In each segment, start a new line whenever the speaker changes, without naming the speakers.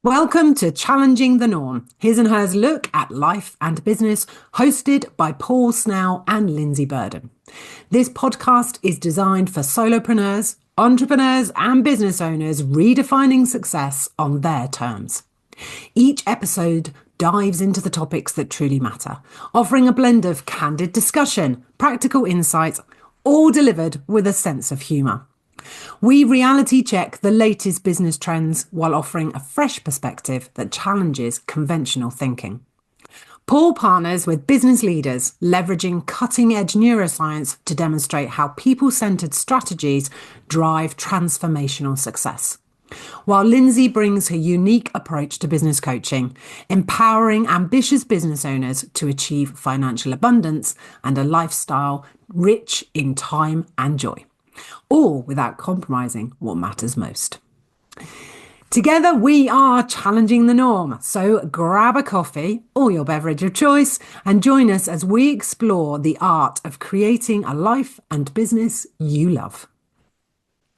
Welcome to Challenging the Norm, his and hers look at life and business, hosted by Paul Snell and Lindsey Burden. This podcast is designed for solopreneurs, entrepreneurs, and business owners redefining success on their terms. Each episode dives into the topics that truly matter, offering a blend of candid discussion, practical insights, all delivered with a sense of humour. We reality check the latest business trends while offering a fresh perspective that challenges conventional thinking. Paul partners with business leaders, leveraging cutting-edge neuroscience to demonstrate how people-centered strategies drive transformational success. While Lindsey brings her unique approach to business coaching, empowering ambitious business owners to achieve financial abundance and a lifestyle rich in time and joy, all without compromising what matters most. Together, we are challenging the norm. So grab a coffee or your beverage of choice and join us as we explore the art of creating a life and business you love.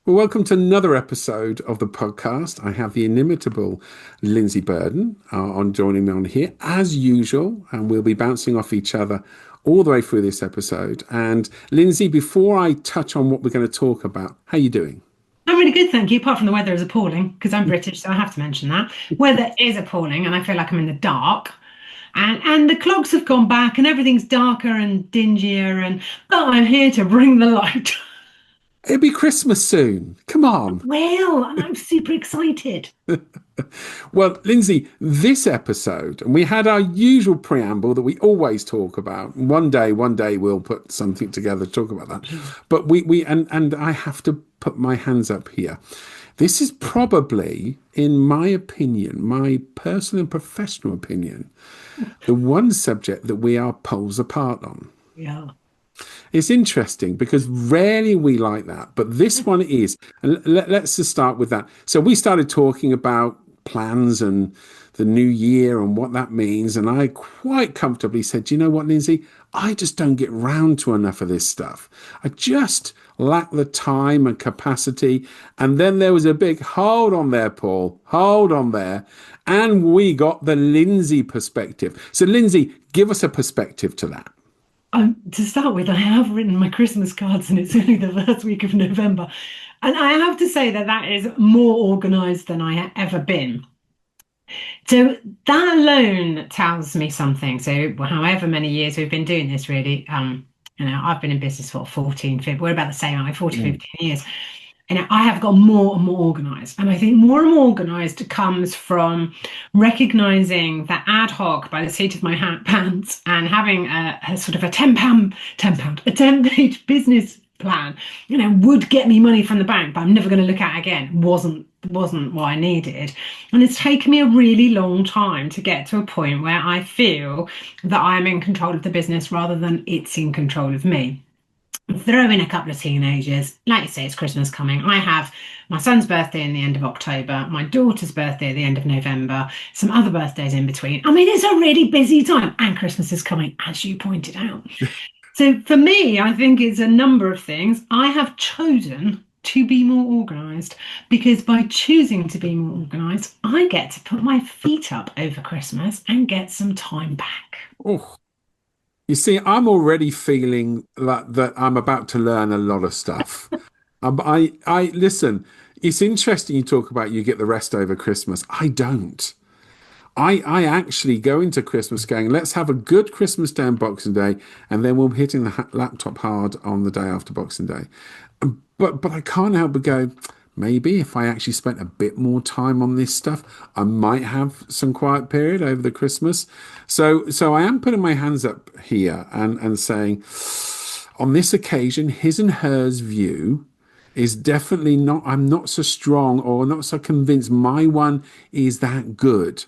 Well, welcome to another episode of the podcast. I have the inimitable Lindsey Burden on joining me on here as usual, and we'll be bouncing off each other all the way through this episode. And Lindsey, before I touch on what we're going to talk about, how are you doing?
I'm really good, thank you, apart from the weather is appalling, because I'm British, so I have to mention that. Weather is appalling, and I feel like I'm in the dark. And the clocks have gone back, and everything's darker and dingier, but I'm here to bring the light.
It'll be Christmas soon. Come on.
Well, and I'm super excited.
Well, Lindsey, this episode, and we had our usual preamble that we always talk about. One day we'll put something together to talk about that. But and I have to put my hands up here. This is probably, in my opinion, my personal and professional opinion, the one subject that we are poles apart on.
Yeah.
It's interesting because rarely we like that, but this one is. And let's just start with that. So we started talking about plans and the new year and what that means. And I quite comfortably said, you know what, Lindsey, I just don't get round to enough of this stuff. I just lack the time and capacity. And then there was a big hold on there, Paul, hold on there. And we got the Lindsey perspective. So Lindsey, give us a perspective to that.
To start with, I have written my Christmas cards, and it's only the first week of November. And I have to say that is more organised than I have ever been. So that alone tells me something. So however many years we've been doing this, really, I've been in business for 14, 15, we're about the same, aren't we? 14, 15 years. And I have got more and more organised. And I think more and more organised comes from recognising that ad hoc by the seat of my pants and having a sort of a 10-page business plan, would get me money from the bank, but I'm never going to look at it again. Wasn't what I needed. And it's taken me a really long time to get to a point where I feel that I'm in control of the business rather than it's in control of me. Throw in a couple of teenagers, like you say, it's Christmas coming. I have my son's birthday in the end of October, my daughter's birthday at the end of November, some other birthdays in between. I mean, it's a really busy time, and Christmas is coming, as you pointed out. So for me, I think it's a number of things. I have chosen to be more organised because by choosing to be more organised, I get to put my feet up over Christmas and get some time back.
Oh. You see, I'm already feeling that I'm about to learn a lot of stuff. I listen, it's interesting you talk about you get the rest over Christmas. I don't. I actually go into Christmas going, let's have a good Christmas Day and Boxing Day, and then we'll be hitting the laptop hard on the day after Boxing Day. But I can't help but go, maybe if I actually spent a bit more time on this stuff, I might have some quiet period over the Christmas. So I am putting my hands up here and saying, on this occasion, his and hers view is definitely not, I'm not so strong or not so convinced my one is that good.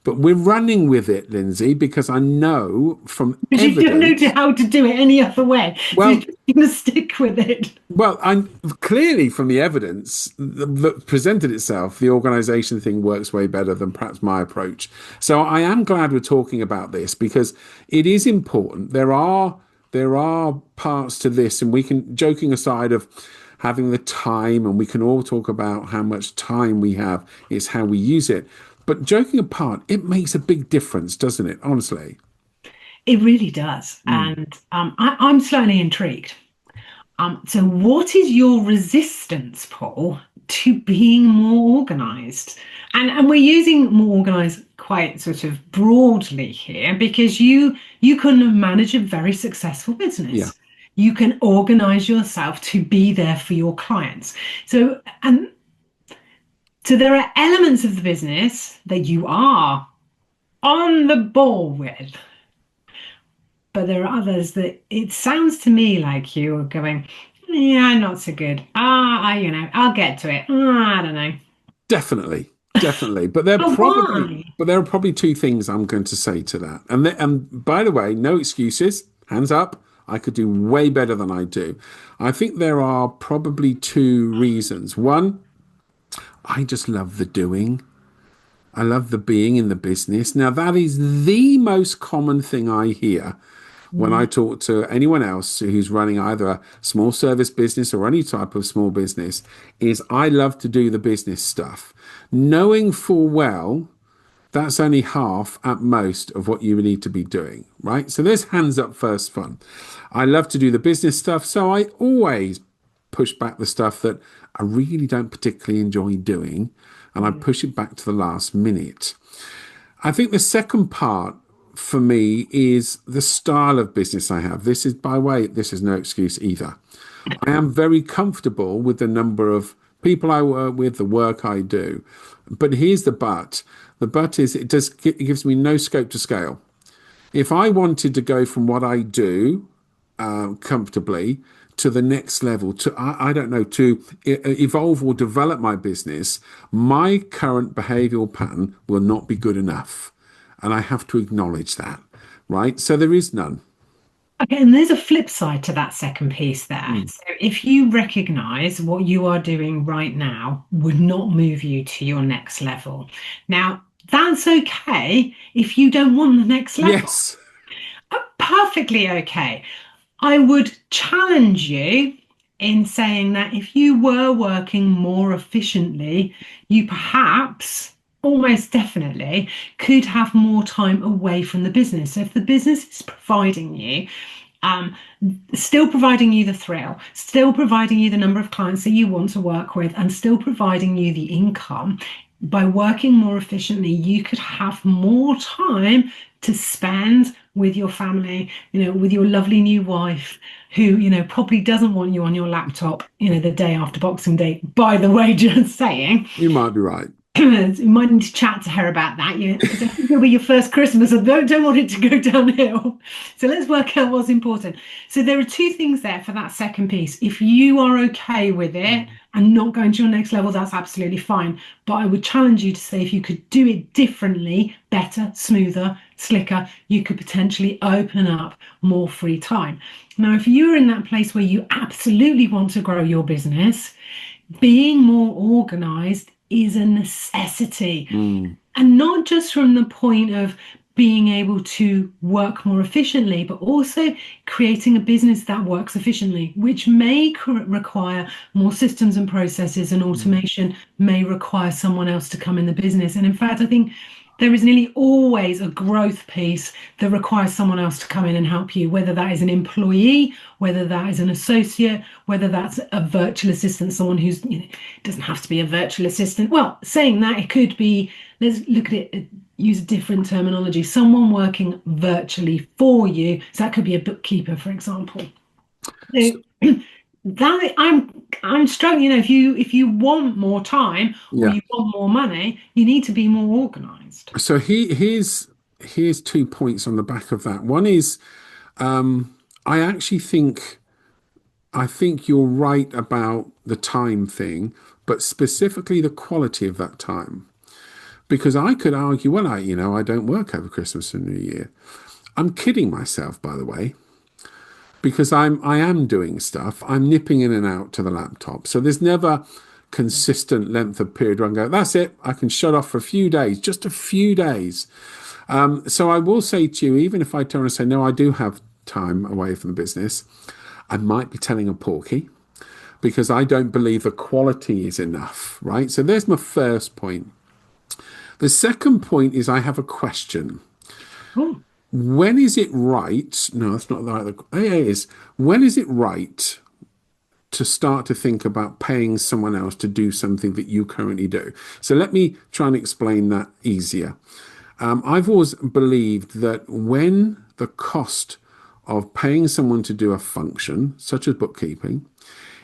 But we're running with it, Lindsey, because I know from evidence...
You don't know how to do it any other way. Well, so you're going to stick with it.
Well, I'm clearly from the evidence that presented itself, the organisation thing works way better than perhaps my approach. So I am glad we're talking about this because it is important. There are parts to this, and we can, joking aside of having the time, and we can all talk about how much time we have, it's how we use it. But joking apart, it makes a big difference, doesn't it? Honestly.
It really does. And I'm slightly intrigued. So what is your resistance, Paul, to being more organized? And we're using more organized quite sort of broadly here, because you can manage a very successful business.
Yeah.
You can organize yourself to be there for your clients. So there are elements of the business that you are on the ball with. But there are others that it sounds to me like you are going, yeah, not so good. I'll get to it. I don't know.
Definitely. But there are probably two things I'm going to say to that. And by the way, no excuses. Hands up. I could do way better than I do. I think there are probably two reasons. One, I just love the doing. I love the being in the business. Now, that is the most common thing I hear when I talk to anyone else who's running either a small service business or any type of small business, is I love to do the business stuff, knowing full well that's only half at most of what you need to be doing, right? So there's hands up first fun. I love to do the business stuff, so I always push back the stuff that I really don't particularly enjoy doing, and I push it back to the last minute. I think the second part for me is the style of business I have. This is no excuse either. I am very comfortable with the number of people I work with, the work I do. But here's the but. The but is it gives me no scope to scale. If I wanted to go from what I do comfortably to the next level, to evolve or develop my business, my current behavioral pattern will not be good enough. And I have to acknowledge that, right? So there is none.
Okay, and there's a flip side to that second piece there. So if you recognize what you are doing right now would not move you to your next level. Now, that's okay if you don't want the next level.
Yes.
Perfectly okay. I would challenge you in saying that if you were working more efficiently, you perhaps, almost definitely, could have more time away from the business. So if the business is providing you, still providing you the thrill, still providing you the number of clients that you want to work with, and still providing you the income, by working more efficiently, you could have more time to spend with your family, with your lovely new wife, who, probably doesn't want you on your laptop, the day after Boxing Day. By the way, just saying.
You might be right.
You might need to chat to her about that. Because I think it'll be your first Christmas, and don't want it to go downhill. So let's work out what's important. So there are two things there for that second piece. If you are okay with it and not going to your next level, that's absolutely fine. But I would challenge you to say, if you could do it differently, better, smoother, slicker, you could potentially open up more free time. Now, if you're in that place where you absolutely want to grow your business, being more organized is a necessity. And not just from the point of being able to work more efficiently, but also creating a business that works efficiently, which may require more systems and processes, and automation may require someone else to come in the business. And in fact, I think there is nearly always a growth piece that requires someone else to come in and help you, whether that is an employee, whether that is an associate, whether that's a virtual assistant, someone who's, doesn't have to be a virtual assistant. Well, saying that, it could be, let's look at it, use a different terminology, someone working virtually for you. So that could be a bookkeeper, for example. So, that I'm struggling. If you want more time or you want more money, you need to be more organized.
So here's 2 points on the back of that. One is, I think you're right about the time thing, but specifically the quality of that time. Because I could argue, well, I don't work over Christmas and New Year. I'm kidding myself, by the way. Because I am doing stuff. I'm nipping in and out to the laptop. So there's never consistent length of period where I go, that's it, I can shut off for a few days, just a few days. So I will say to you, even if I turn and say, no, I do have time away from the business, I might be telling a porky, because I don't believe the quality is enough, right? So there's my first point. The second point is I have a question.
Oh,
When is it right? No, that's not the right. It is. When is it right to start to think about paying someone else to do something that you currently do? So let me try and explain that easier. I've always believed that when the cost of paying someone to do a function, such as bookkeeping,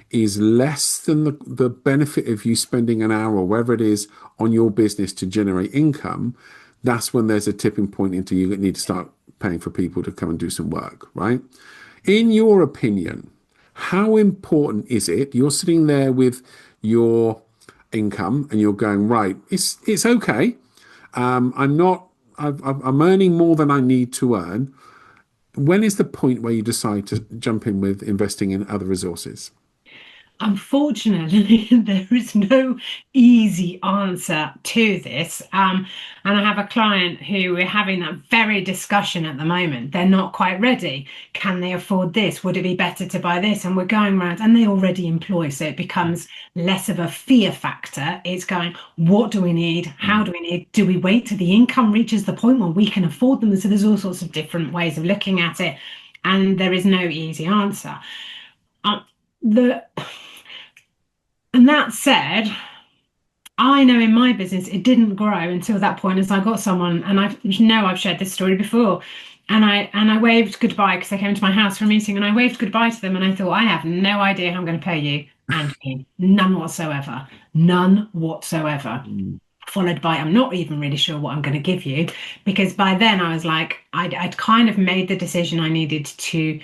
is less than the benefit of you spending an hour or whatever it is on your business to generate income, that's when there's a tipping point into you need to start paying for people to come and do some work, right? In your opinion, how important is it? You're sitting there with your income and you're going, right, it's okay. I'm earning more than I need to earn. When is the point where you decide to jump in with investing in other resources?
unfortunately, there is no easy answer to this. And I have a client who we're having that very discussion at the moment. They're not quite ready. Can they afford this? Would it be better to buy this? And we're going around, and they already employ, so it becomes less of a fear factor. It's going, what do we need? How do we need? Do we wait till the income reaches the point where we can afford them? So there's all sorts of different ways of looking at it, and there is no easy answer. And that said, I know in my business it didn't grow until that point, as I got someone, and I've shared this story before, and I waved goodbye because they came to my house for a meeting, and I waved goodbye to them, and I thought, I have no idea how I'm going to pay you, and none whatsoever, none whatsoever. Followed by, I'm not even really sure what I'm going to give you, because by then I was like, I'd kind of made the decision I needed to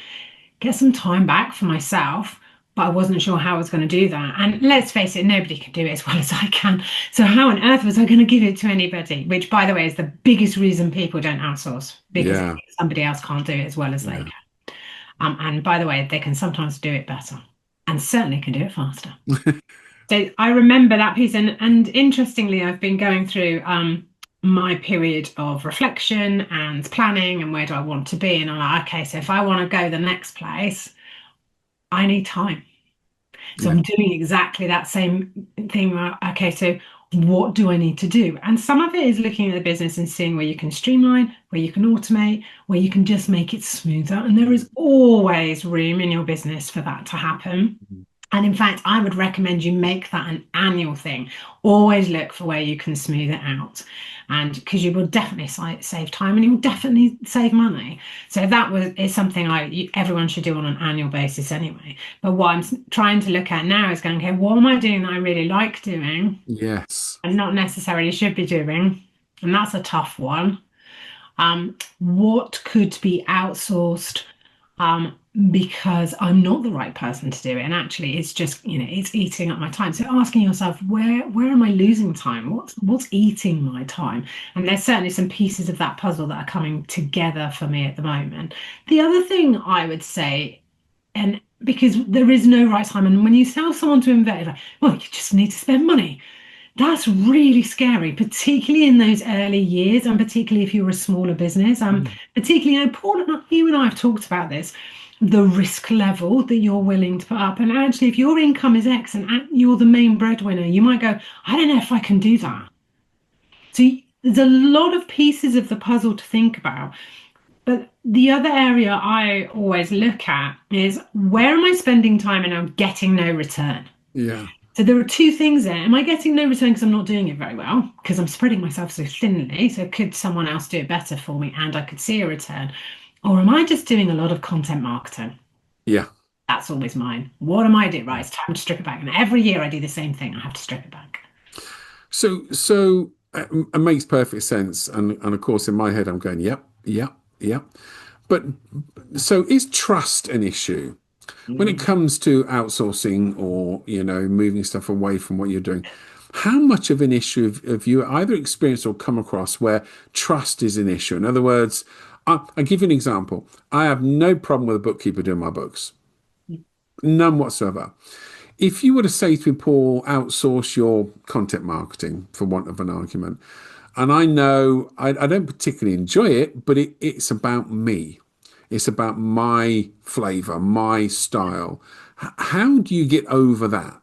get some time back for myself, but I wasn't sure how I was going to do that. And let's face it, nobody can do it as well as I can. So how on earth was I going to give it to anybody? Which, by the way, is the biggest reason people don't outsource, because somebody else can't do it as well as they can. And by the way, they can sometimes do it better, and certainly can do it faster. So I remember that piece, and interestingly, I've been going through my period of reflection and planning, and where do I want to be? And I'm like, okay, so if I want to go the next place, I need time. So I'm doing exactly that same thing. Okay, so what do I need to do? And some of it is looking at the business and seeing where you can streamline, where you can automate, where you can just make it smoother. And there is always room in your business for that to happen. And in fact, I would recommend you make that an annual thing. Always look for where you can smooth it out. And because you will definitely save time, and you will definitely save money. So that is something everyone should do on an annual basis anyway. But what I'm trying to look at now is going, okay, what am I doing that I really like doing?
Yes.
And not necessarily should be doing. And that's a tough one. What could be outsourced? Because I'm not the right person to do it, and actually it's just, it's eating up my time. So asking yourself, where am I losing time? What's eating my time? And there's certainly some pieces of that puzzle that are coming together for me at the moment. The other thing I would say, and because there is no right time, and when you tell someone to invest, like, well, you just need to spend money. That's really scary, particularly in those early years, and particularly if you're a smaller business. Particularly, Paul and you and I have talked about this, the risk level that you're willing to put up. And actually, if your income is X and you're the main breadwinner, you might go, I don't know if I can do that. So there's a lot of pieces of the puzzle to think about. But the other area I always look at is, where am I spending time and I'm getting no return?
Yeah.
So there are two things there. Am I getting no return because I'm not doing it very well, because I'm spreading myself so thinly? So could someone else do it better for me and I could see a return? Or am I just doing a lot of content marketing?
Yeah.
That's always mine. What am I doing? Right, it's time to strip it back. And every year I do the same thing. I have to strip it back.
So it makes perfect sense. And of course, in my head, I'm going, yep. But so is trust an issue? When it comes to outsourcing or, moving stuff away from what you're doing, how much of an issue have you either experienced or come across where trust is an issue? In other words, I'll give you an example. I have no problem with a bookkeeper doing my books. None whatsoever. If you were to say to me, Paul, outsource your content marketing, for want of an argument, and I know I don't particularly enjoy it, but it's about me. It's about my flavor, my style. How do you get over that?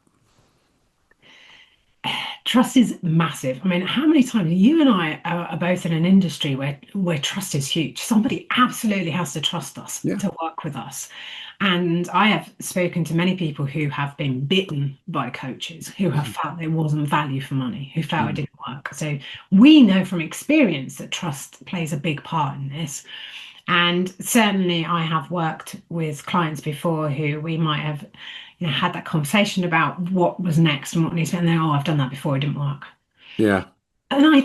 trust is massive. I mean, how many times you and I are both in an industry where trust is huge. Somebody absolutely has to trust us to work with us. And I have spoken to many people who have been bitten by coaches, who have felt there wasn't value for money, who felt it didn't work. So we know from experience that trust plays a big part in this. And certainly I have worked with clients before who we might have had that conversation about what was next and what needs to be, and then, oh, I've done that before, it didn't work.
Yeah.
And I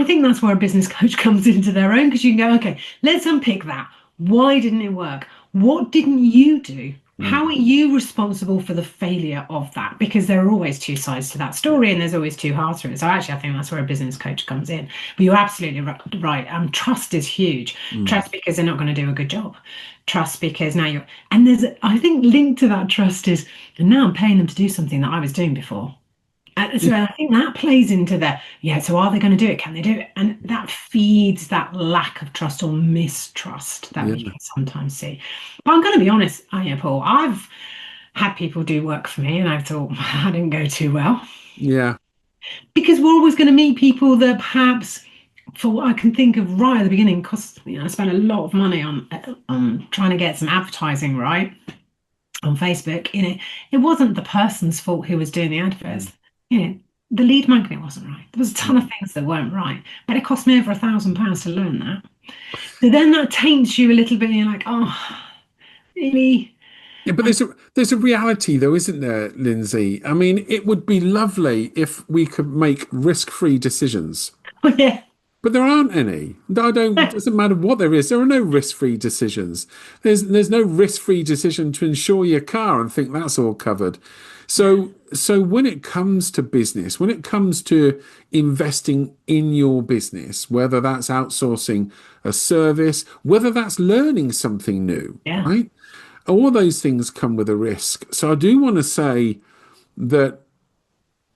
think that's where a business coach comes into their own, because you can go, okay, let's unpick that. Why didn't it work? What didn't you do? How are you responsible for the failure of that? Because there are always two sides to that story, and there's always two halves to it. So actually, I think that's where a business coach comes in. But you're absolutely right. Trust is huge. Trust because they're not going to do a good job. Trust because now I think linked to that trust is, and now I'm paying them to do something that I was doing before. So I think that plays into so are they going to do it? Can they do it? And that feeds that lack of trust or mistrust that we can sometimes see. But I'm going to be honest, Paul, I've had people do work for me and I thought, I didn't go too well.
Yeah.
Because we're always going to meet people that perhaps, for what I can think of right at the beginning, cost, I spent a lot of money on trying to get some advertising right on Facebook. It wasn't the person's fault who was doing the adverts. The lead magnet wasn't right. There was a ton of things that weren't right, but it cost me over £1,000 to learn that. So then that taints you a little bit, and you're like, oh, really?
Yeah, but there's a reality though, isn't there, Lindsay? I mean, it would be lovely if we could make risk-free decisions.
Oh, yeah.
But there aren't any. It doesn't matter what there is. There are no risk-free decisions. There's no risk-free decision to insure your car and think that's all covered. So when it comes to business, when it comes to investing in your business, whether that's outsourcing a service, whether that's learning something new, right? All those things come with a risk. So I do want to say that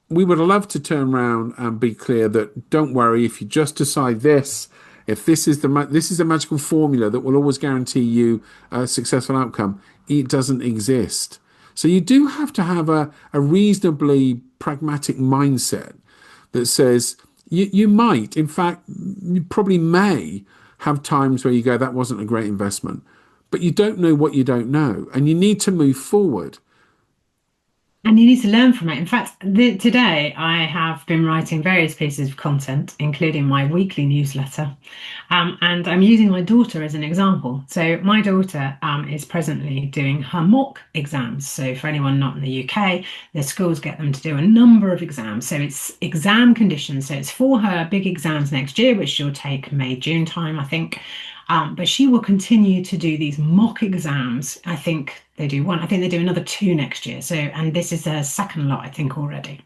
we would love to turn around and be clear that don't worry if you just decide this. If this is a magical formula that will always guarantee you a successful outcome, it doesn't exist. So you do have to have a reasonably pragmatic mindset that says you might, in fact, you probably may have times where you go, that wasn't a great investment, but you don't know what you don't know, and you need to move forward.
And you need to learn from it. In fact, today I have been writing various pieces of content, including my weekly newsletter. And I'm using my daughter as an example. So my daughter is presently doing her mock exams. So for anyone not in the UK, the schools get them to do a number of exams. So it's exam conditions. So it's for her big exams next year, which she'll take May, June time, I think. But she will continue to do these mock exams. I think they do one. I think they do another 2 next year. So, and this is their second lot, I think, already.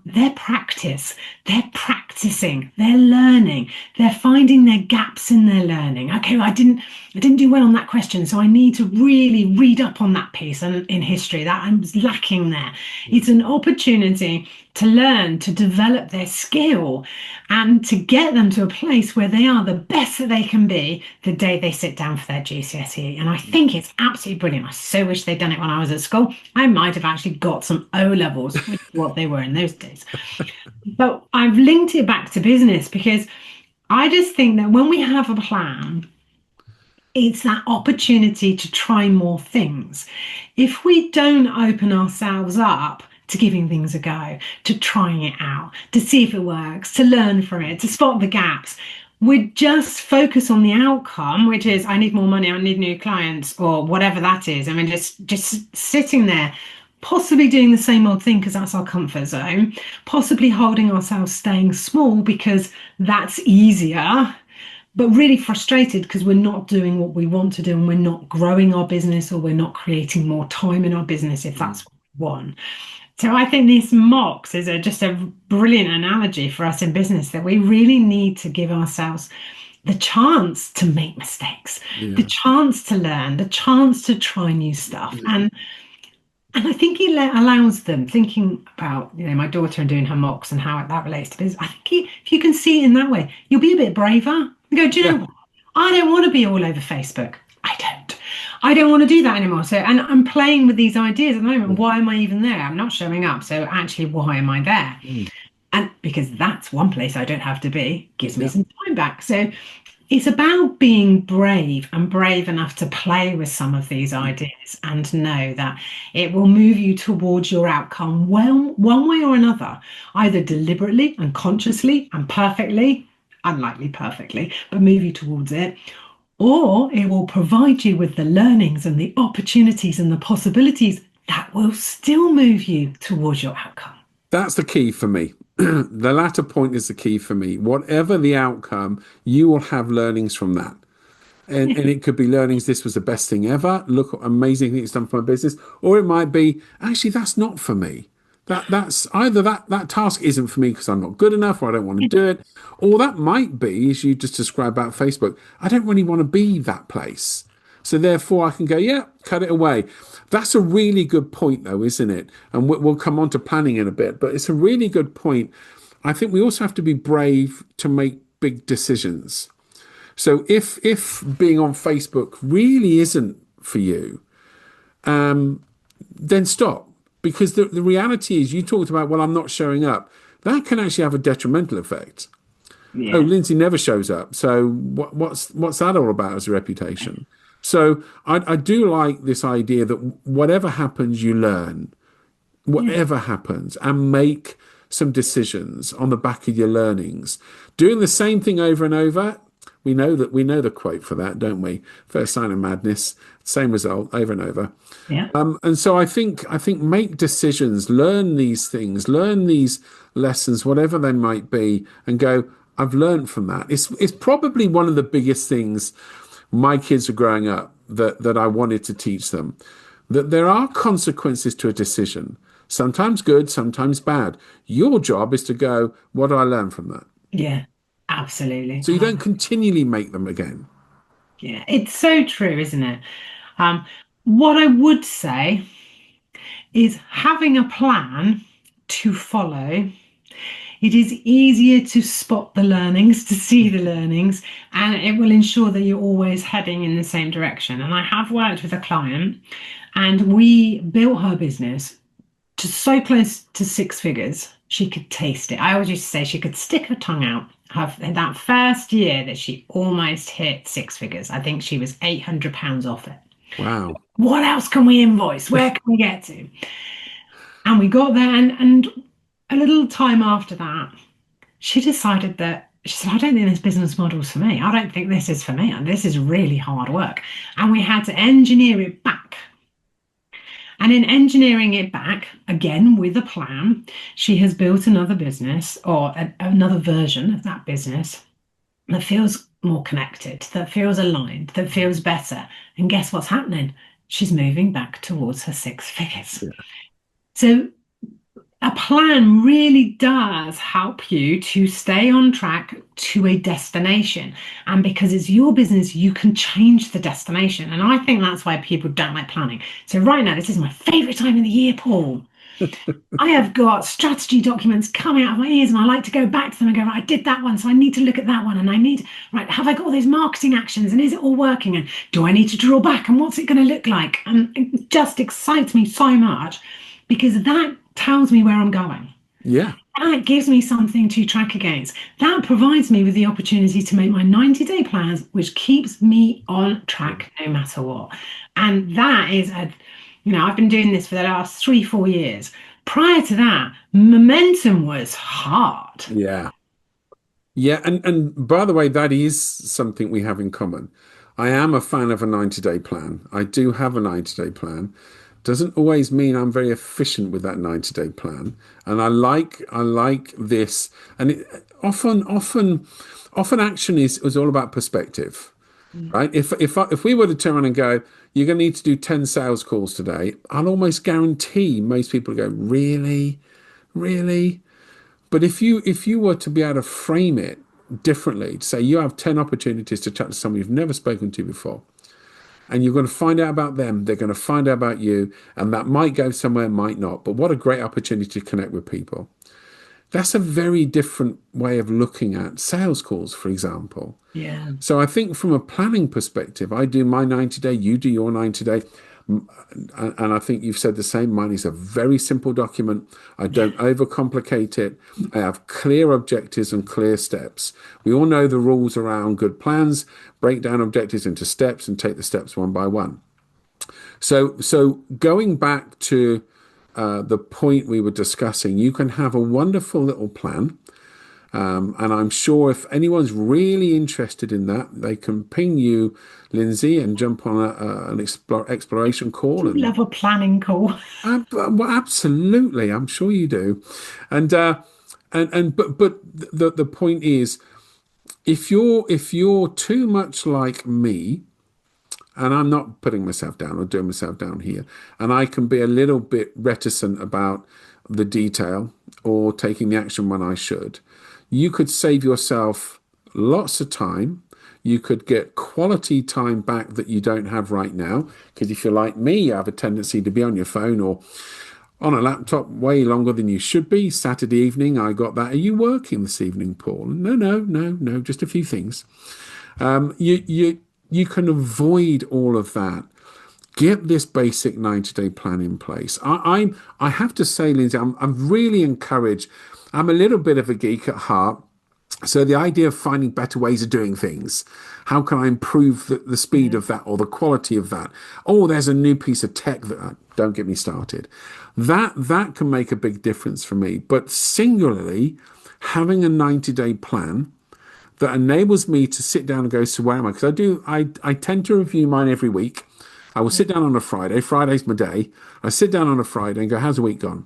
Their practice, they're practicing, they're learning, they're finding their gaps in their learning. Okay, well, I didn't do well on that question, so I need to really read up on that piece in history that I'm lacking there. It's an opportunity to learn, to develop their skill, and to get them to a place where they are the best that they can be the day they sit down for their GCSE. And I think it's absolutely brilliant. I so wish they'd done it when I was at school. I might have actually got some O levels, which is what they were in those days. But I've linked it back to business because I just think that when we have a plan, it's that opportunity to try more things. If we don't open ourselves up to giving things a go, to trying it out, to see if it works, to learn from it, to spot the gaps, we just focus on the outcome, which is I need more money, I need new clients, or whatever that is. I mean, just sitting there, possibly doing the same old thing because that's our comfort zone, possibly holding ourselves staying small because that's easier, but really frustrated because we're not doing what we want to do and we're not growing our business, or we're not creating more time in our business if that's what we want. So I think these mocks is just a brilliant analogy for us in business, that we really need to give ourselves the chance to make mistakes, the chance to learn, the chance to try new stuff. And I think it allows them, thinking about my daughter and doing her mocks and how that relates to business. I think if you can see it in that way, you'll be a bit braver. You go, do you know what? I don't want to be all over Facebook. I don't. I don't want to do that anymore. So, and I'm playing with these ideas at the moment. Why am I even there? I'm not showing up. So actually, why am I there? And because that's one place I don't have to be, gives me some time back. So it's about being brave and brave enough to play with some of these ideas and to know that it will move you towards your outcome one way or another, either deliberately and consciously and perfectly, unlikely perfectly, but move you towards it. Or it will provide you with the learnings and the opportunities and the possibilities that will still move you towards your outcome.
That's the key for me. The latter point is the key for me. Whatever the outcome, you will have learnings from that. And it could be learnings, this was the best thing ever. Look what amazing thing it's done for my business. Or it might be, actually, that's not for me. That's either that task isn't for me because I'm not good enough or I don't want to do it. Or that might be, as you just described about Facebook, I don't really want to be that place. So therefore I can go, yeah, cut it away. That's a really good point though, isn't it? And we'll come on to planning in a bit, but it's a really good point. I think we also have to be brave to make big decisions. So if being on Facebook really isn't for you, then stop. Because the reality is, you talked about, well, I'm not showing up. That can actually have a detrimental effect. Yeah. Oh, Lindsey never shows up. So what's that all about as a reputation? So I do like this idea that whatever happens, you learn. Whatever happens, and make some decisions on the back of your learnings. Doing the same thing over and over. We know the quote for that, don't we? First sign of madness, same result over and over.
Yeah.
And so I think make decisions, learn these things, learn these lessons, whatever they might be, and go, I've learned from that. It's probably one of the biggest things my kids are growing up that I wanted to teach them, that there are consequences to a decision, sometimes good, sometimes bad. Your job is to go, what do I learn from that?
Yeah, absolutely.
So you don't continually make them again.
Yeah, it's so true, isn't it? What I would say is having a plan to follow. It is easier to spot the learnings, to see the learnings, and it will ensure that you're always heading in the same direction. And I have worked with a client, and we built her business to so close to 6 figures, she could taste it. I always used to say she could stick her tongue out. That first year that she almost hit 6 figures, I think she was £800 off it.
Wow.
What else can we invoice? Where can we get to? And we got there, and a little time after that, she decided that, she said, I don't think this business model's for me. I don't think this is for me. And this is really hard work. And we had to engineer it back. And in engineering it back, again, with a plan, she has built another business, or another version of that business that feels more connected, that feels aligned, that feels better. And guess what's happening? She's moving back towards her 6 figures. Yeah. So a plan really does help you to stay on track to a destination. And because it's your business, you can change the destination. And I think that's why people don't like planning. So right now, this is my favorite time of the year, Paul. I have got strategy documents coming out of my ears, and I like to go back to them and go, right, I did that one, so I need to look at that one. And I need, right, have I got all those marketing actions, and is it all working? And do I need to draw back? And what's it going to look like? And it just excites me so much, because that tells me where I'm going.
Yeah.
That gives me something to track against. That provides me with the opportunity to make my 90-day plans, which keeps me on track no matter what. And that is I've been doing this for the last 3-4 years. Prior to that, momentum was hard.
Yeah. Yeah. And by the way, that is something we have in common. I am a fan of a 90-day plan. I do have a 90-day plan. Doesn't always mean I'm very efficient with that 90-day plan. And I like this. And it, often action is all about perspective, right? If we were to turn around and go, you're going to need to do 10 sales calls today, I'll almost guarantee most people go, really? But if you were to be able to frame it differently, to say you have 10 opportunities to chat to someone you've never spoken to before, and you're going to find out about them, they're going to find out about you, and that might go somewhere, might not. But what a great opportunity to connect with people. That's a very different way of looking at sales calls, for example.
Yeah.
So I think from a planning perspective, I do my 90-day, you do your 90-day. And I think you've said the same. Mine is a very simple document. I don't overcomplicate it. I have clear objectives and clear steps. We all know the rules around good plans. Break down objectives into steps and take the steps one by one. So going back to the point we were discussing, you can have a wonderful little plan. And I'm sure if anyone's really interested in that, they can ping you, Lindsay, and jump on an exploration call.
I love a planning call.
Well, absolutely, I'm sure you do. But the point is, if you're too much like me, and I'm not putting myself down or doing myself down here, and I can be a little bit reticent about the detail or taking the action when I should, you could save yourself lots of time. You could get quality time back that you don't have right now. Because if you're like me, you have a tendency to be on your phone or on a laptop way longer than you should be. Saturday evening, I got that. Are you working this evening, Paul? No, just a few things. You can avoid all of that. Get this basic 90-day plan in place. I have to say, Lindsay, I'm really encouraged. I'm a little bit of a geek at heart. So the idea of finding better ways of doing things, how can I improve the speed of that or the quality of that? Oh, there's a new piece of tech that, don't get me started. That can make a big difference for me. But singularly, having a 90-day plan that enables me to sit down and go, so where am I? Because I tend to review mine every week. I will sit down on a Friday. Friday's my day. I sit down on a Friday and go, how's the week gone?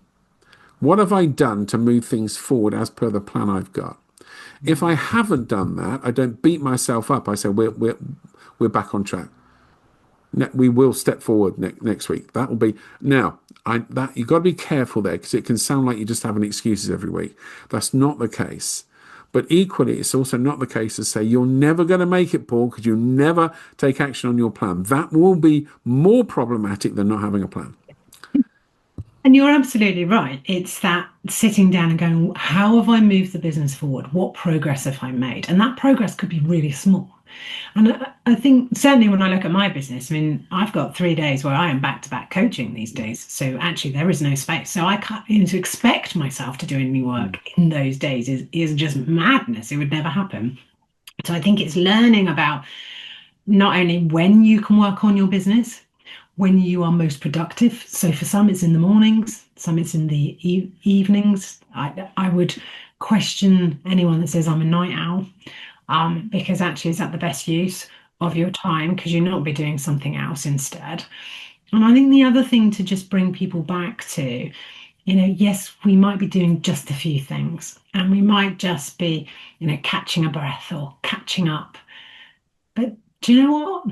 What have I done to move things forward as per the plan I've got? If I haven't done that, I don't beat myself up. I say, we're back on track. We will step forward next week. That will be now. You've got to be careful there, because it can sound like you're just having excuses every week. That's not the case. But equally, it's also not the case to say you're never going to make it, Paul, because you never take action on your plan. That will be more problematic than not having a plan.
And you're absolutely right. It's that sitting down and going, how have I moved the business forward? What progress have I made? And that progress could be really small. And I think certainly when I look at my business, I mean, I've got 3 days where I am back-to-back coaching these days. So actually there is no space. So I can't, to expect myself to do any work in those days is just madness. It would never happen. So I think it's learning about not only when you can work on your business, when you are most productive. So for some it's in the mornings, some it's in the evenings. I would question anyone that says I'm a night owl, because actually is that the best use of your time? Because you'll not be doing something else instead. And I think the other thing to just bring people back to, yes, we might be doing just a few things, and we might just be, catching a breath or catching up. But do you know what?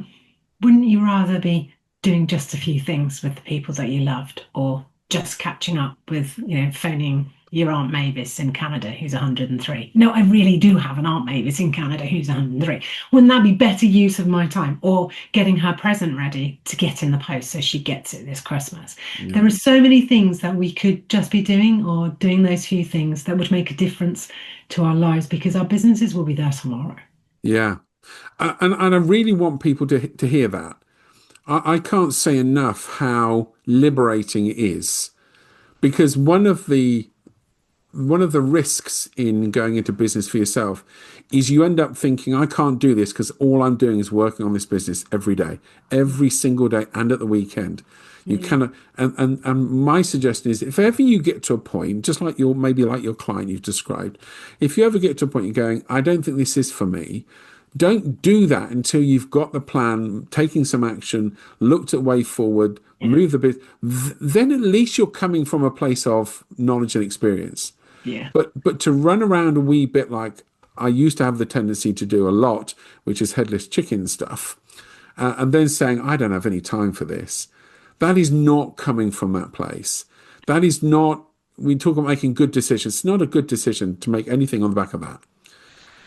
Wouldn't you rather be doing just a few things with the people that you loved, or just catching up with, phoning your Aunt Mavis in Canada who's 103? No, I really do have an Aunt Mavis in Canada who's 103. Wouldn't that be better use of my time? Or getting her present ready to get in the post so she gets it this Christmas. Yeah. There are so many things that we could just be doing, or doing those few things that would make a difference to our lives, because our businesses will be there tomorrow.
Yeah. And I really want people to hear that. I can't say enough how liberating it is, because one of the risks in going into business for yourself is you end up thinking, I can't do this because all I'm doing is working on this business every day, every single day, and at the weekend. You cannot. And my suggestion is, if ever you get to a point, just like maybe like your client you've described, if you ever get to a point you're going, I don't think this is for me. Don't do that until you've got the plan, taking some action, looked at way forward, move the bit. Then at least you're coming from a place of knowledge and experience.
Yeah.
But to run around a wee bit like I used to have the tendency to do a lot, which is headless chicken stuff, and then saying, I don't have any time for this. That is not coming from that place. That is not, we talk about making good decisions. It's not a good decision to make anything on the back of that.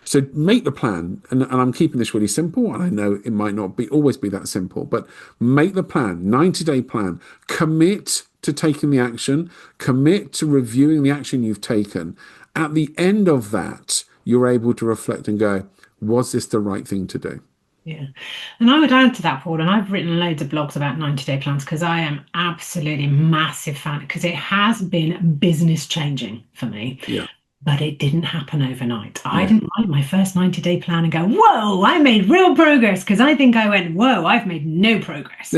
So make the plan, and I'm keeping this really simple, and I know it might not always be that simple, but make the plan, 90-day plan, commit to taking the action, commit to reviewing the action you've taken, at the end of that, you're able to reflect and go, was this the right thing to do?
Yeah. And I would add to that, Paul, and I've written loads of blogs about 90-day plans because I am absolutely massive fan, because it has been business changing for me.
Yeah.
But it didn't happen overnight. I didn't write my first 90-day plan and go, whoa, I made real progress, because I think I went, whoa, I've made no progress.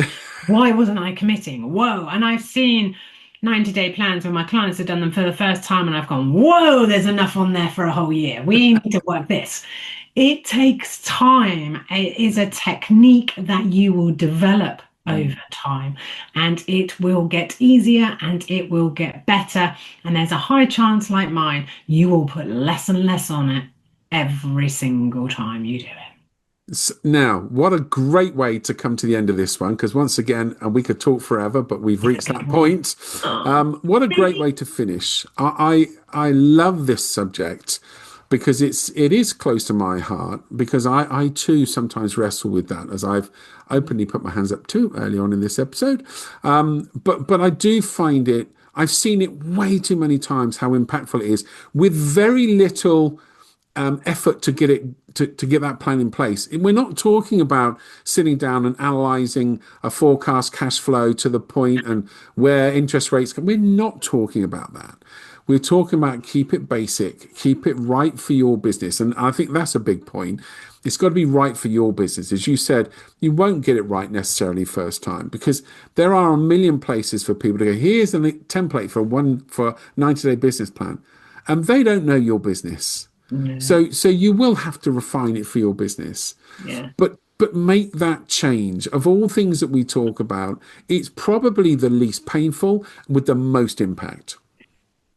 Why wasn't I committing? Whoa. And I've seen 90-day plans where my clients have done them for the first time and I've gone, whoa, there's enough on there for a whole year. We need to work this. It takes time. It is a technique that you will develop over time, and it will get easier and it will get better. And there's a high chance, like mine, you will put less and less on it every single time you do it.
Now, what a great way to come to the end of this one, because once again, and we could talk forever, but we've reached that point. What a great way to finish. I love this subject, because it is close to my heart, because I too sometimes wrestle with that, as I've openly put my hands up too early on in this episode. But I do find it, I've seen it way too many times, how impactful it is, with very little effort to get it to get that plan in place. And we're not talking about sitting down and analyzing a forecast cash flow to the point and where interest rates come. We're not talking about that. We're talking about keep it basic, keep it right for your business. And I think that's a big point. It's got to be right for your business. As you said, you won't get it right necessarily first time, because there are a million places for people to go, here's a template for 90-day business plan. And they don't know your business. So you will have to refine it for your business.
Yeah.
But make that change. Of all things that we talk about, it's probably the least painful with the most impact.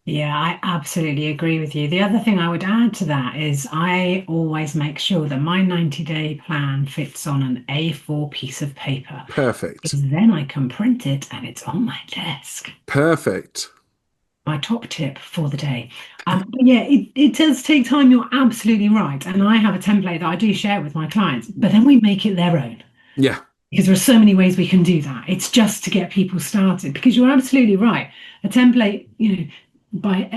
Yeah, I absolutely agree with you. The other thing I would add to that is I always make sure that my 90-day plan fits on an A4 piece of paper.
Perfect.
Because then I can print it and it's on my desk.
Perfect.
My top tip for the day. But yeah, it does take time. You're absolutely right. And I have a template that I do share with my clients, but then we make it their own.
Yeah.
Because there are so many ways we can do that. It's just to get people started, because you're absolutely right. A template, by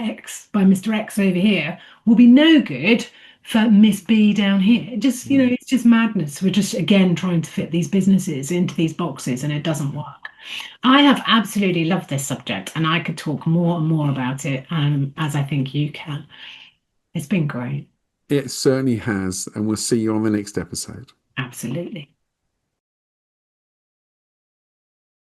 Mr. X over here will be no good for Miss B down here. It just, it's just madness. We're just, again, trying to fit these businesses into these boxes, and it doesn't work. I have absolutely loved this subject, and I could talk more and more about it, as I think you can. It's been great.
It certainly has. And we'll see you on the next episode.
Absolutely.